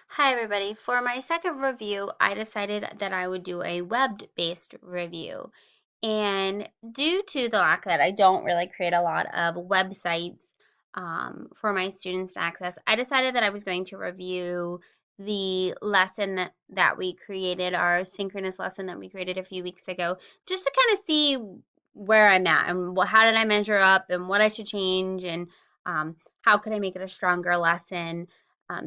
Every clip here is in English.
Hi everybody. For my second review, I decided that I would do a web-based review. And due to the lack that I don't really create a lot of websites for my students to access, I decided that I was going to review the lesson that we created, our synchronous lesson that we created a few weeks ago, just to kind of see where I'm at and how did I measure up and what I should change and how could I make it a stronger lesson.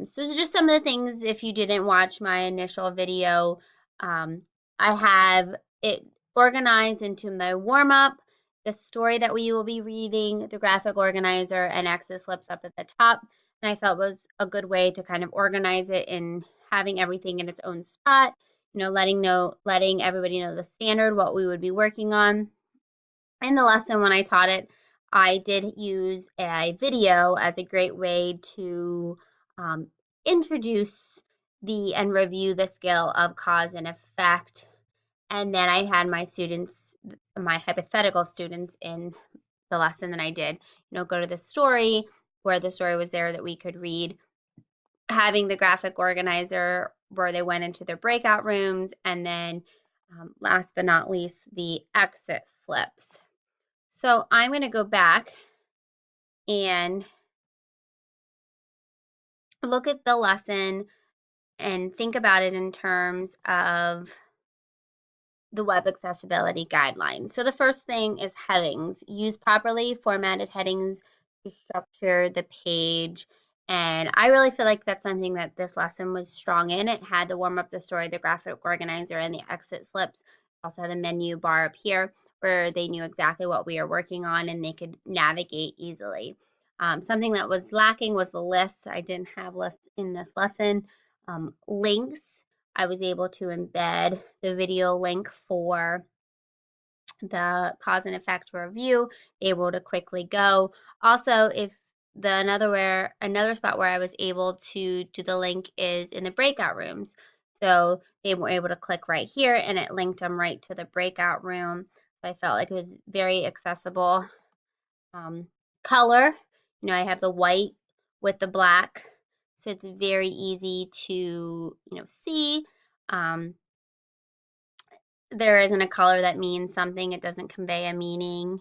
So just some of the things, if you didn't watch my initial video, I have it organized into the warm up, the story that we will be reading, the graphic organizer, and access slips up at the top. And I felt was a good way to kind of organize it and having everything in its own spot. Letting everybody know the standard, what we would be working on. In the lesson when I taught it, I did use a video as a great way to um, introduce the and review the skill of cause and effect. And then I had my students, my hypothetical students in the lesson that I did, go to the story where the story was there that we could read, having the graphic organizer where they went into their breakout rooms, and then last but not least, the exit slips. So I'm going to go back and look at the lesson and think about it in terms of the web accessibility guidelines. So the first thing is headings. Use properly formatted headings to structure the page. And I really feel like that's something that this lesson was strong in. It had the warm up, the story, the graphic organizer, and the exit slips. Also had the menu bar up here where they knew exactly what we are working on and they could navigate easily. Something that was lacking was the list. I didn't have lists in this lesson. Links. I was able to embed the video link for the cause and effect review, able to quickly go. Also, if the another spot where I was able to do the link is in the breakout rooms. So they were able to click right here and it linked them right to the breakout room. So I felt like it was very accessible. Um, Color, I have the white with the black, so it's very easy to, see. Um, there isn't a color that means something, it doesn't convey a meaning.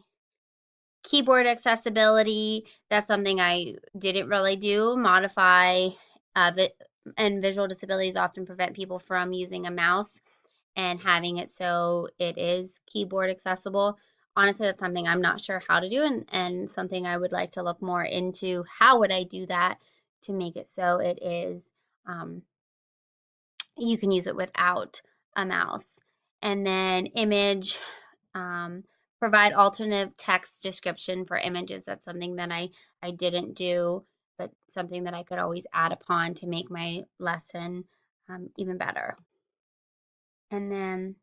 Keyboard accessibility, that's something I didn't really do. Modify, and visual disabilities often prevent people from using a mouse and having it so it is keyboard accessible. Honestly, that's something I'm not sure how to do and something I would like to look more into. How would I do that to make it so it is um, you can use it without a mouse? And then image, um, provide alternative text description for images. That's something that I didn't do, but something that I could always add upon to make my lesson even better. And then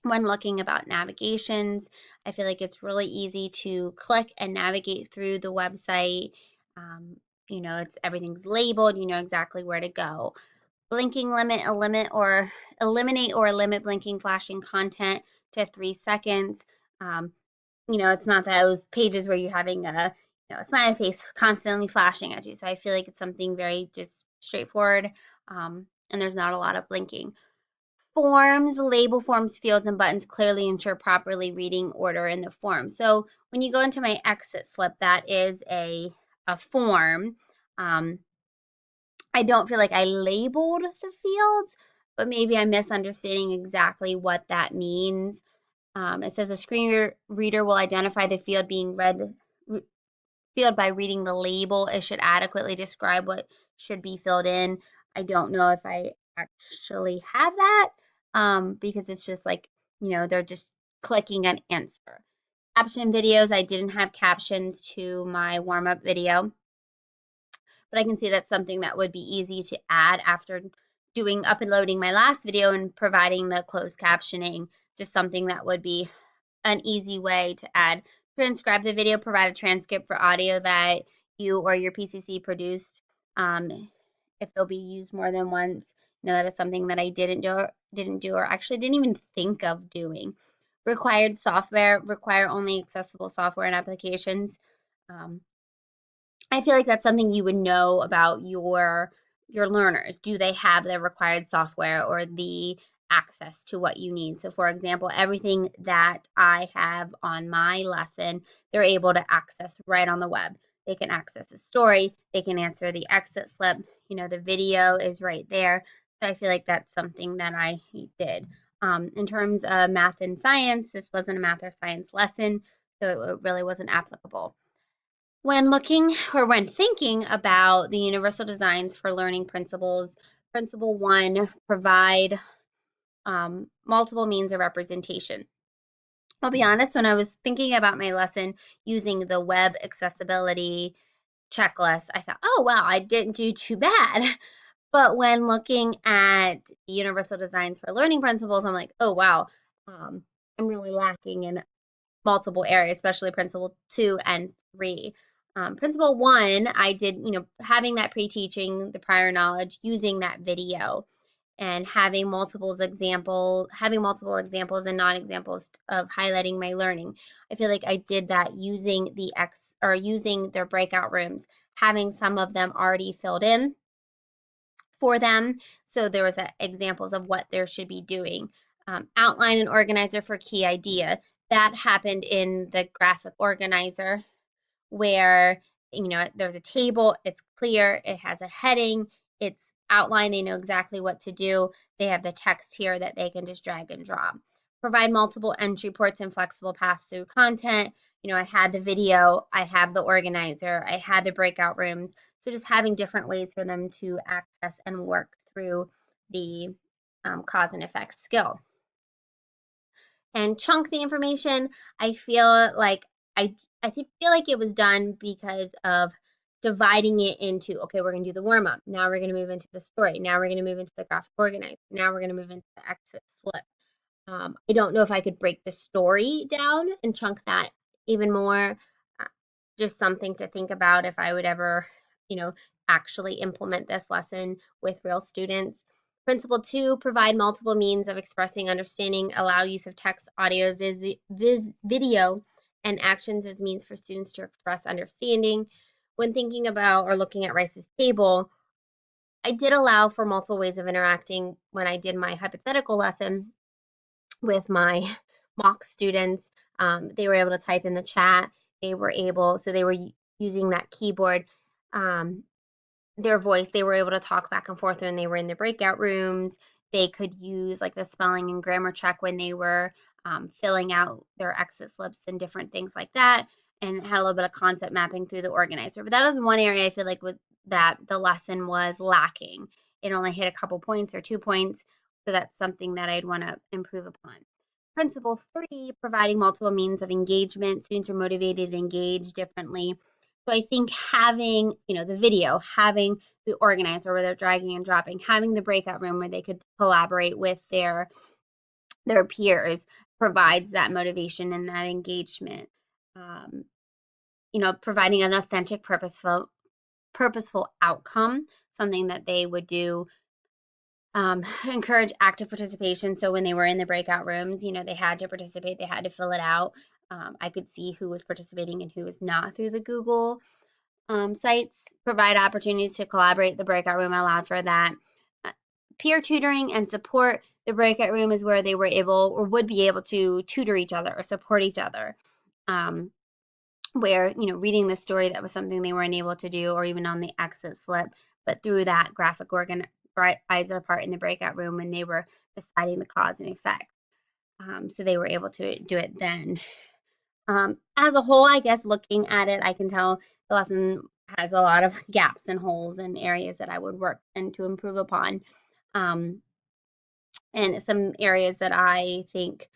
when looking about navigations, I feel like it's really easy to click and navigate through the website. Um, it's everything's labeled, you know exactly where to go. Blinking limit, eliminate or limit blinking flashing content to 3 seconds. Um, it's not those pages where you're having a smiley face constantly flashing at you. So I feel like it's something very just straightforward, and there's not a lot of blinking. Forms, label forms, fields, and buttons clearly ensure properly reading order in the form. So when you go into my exit slip, that is a form. Um, I don't feel like I labeled the fields, but maybe I'm misunderstanding exactly what that means. It says a screen reader will identify the field being read field by reading the label. It should adequately describe what should be filled in. I don't know if I actually have that because it's just like, they're just clicking an answer. Caption videos, I didn't have captions to my warm up video, but I can see that's something that would be easy to add after uploading my last video and providing the closed captioning, just something that would be an easy way to add. Transcribe the video, provide a transcript for audio that you or your PCC produced. If they'll be used more than once, that is something that I didn't do, or actually didn't even think of doing. Required software, require only accessible software and applications. Um, I feel like that's something you would know about your your learners. Do they have the required software or the access to what you need? So for example, everything that I have on my lesson, they're able to access right on the web. They can access a story, they can answer the exit slip, the video is right there. So I feel like that's something that I did. In terms of math and science, this wasn't a math or science lesson, so it really wasn't applicable. When looking or when thinking about the universal designs for learning principles, principle one, provide multiple means of representation. I'll be honest, when I was thinking about my lesson using the web accessibility checklist, I thought, oh, wow, I didn't do too bad. But when looking at the universal designs for learning principles, I'm like, oh, wow, I'm really lacking in multiple areas, especially principle 2 and 3. Principle 1, I did, having that pre-teaching, the prior knowledge, using that video and having multiple examples and non-examples of highlighting my learning. I feel like I did that using using their breakout rooms, having some of them already filled in for them. So there was examples of what there should be doing. Outline and organizer for key idea. That happened in the graphic organizer where there's a table, it's clear, it has a heading, it's outlined, they know exactly what to do. They have the text here that they can just drag and drop. Provide multiple entry ports and flexible pass-through content. I had the video, I have the organizer, I had the breakout rooms. So just having different ways for them to access and work through the cause and effect skill. And chunk the information, I feel like I feel like it was done because of dividing it into, okay, we're gonna do the warm up. Now we're gonna move into the story. Now we're gonna move into the graphic organizer. Now we're gonna move into the exit flip. I don't know if I could break the story down and chunk that even more. Uh, just something to think about if I would ever, actually implement this lesson with real students. Principle 2, provide multiple means of expressing understanding, allow use of text, audio, video, and actions as means for students to express understanding. When thinking about or looking at Rice's table, I did allow for multiple ways of interacting when I did my hypothetical lesson with my mock students. They were able to type in the chat. They were using that keyboard, their voice. They were able to talk back and forth when they were in the breakout rooms. They could use like the spelling and grammar check when they were filling out their exit slips and different things like that, and had a little bit of concept mapping through the organizer. But that is one area I feel like that the lesson was lacking. It only hit a couple points or 2 points, so that's something that I'd want to improve upon. Principle 3, providing multiple means of engagement. Students are motivated to engage differently. So I think having, the video, having the organizer where they're dragging and dropping, having the breakout room where they could collaborate with their peers provides that motivation and that engagement. Um, providing an authentic, purposeful outcome, something that they would do. Encourage active participation. So when they were in the breakout rooms, they had to participate, they had to fill it out. I could see who was participating and who was not through the Google sites. Provide opportunities to collaborate. The breakout room allowed for that. Peer tutoring and support. The breakout room is where they were able or would be able to tutor each other or support each other. Where, reading the story, that was something they weren't able to do, or even on the exit slip, but through that graphic organizer part in the breakout room when they were deciding the cause and effect. So they were able to do it then. As a whole, I guess looking at it, I can tell the lesson has a lot of gaps and holes and areas that I would work and to improve upon. And some areas that I think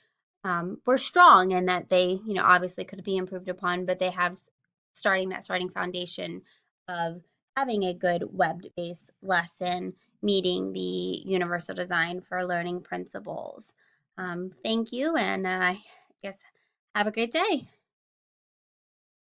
were strong and that they, obviously could be improved upon, but they have starting foundation of having a good web-based lesson meeting the universal design for learning principles. Thank you, and I guess have a great day.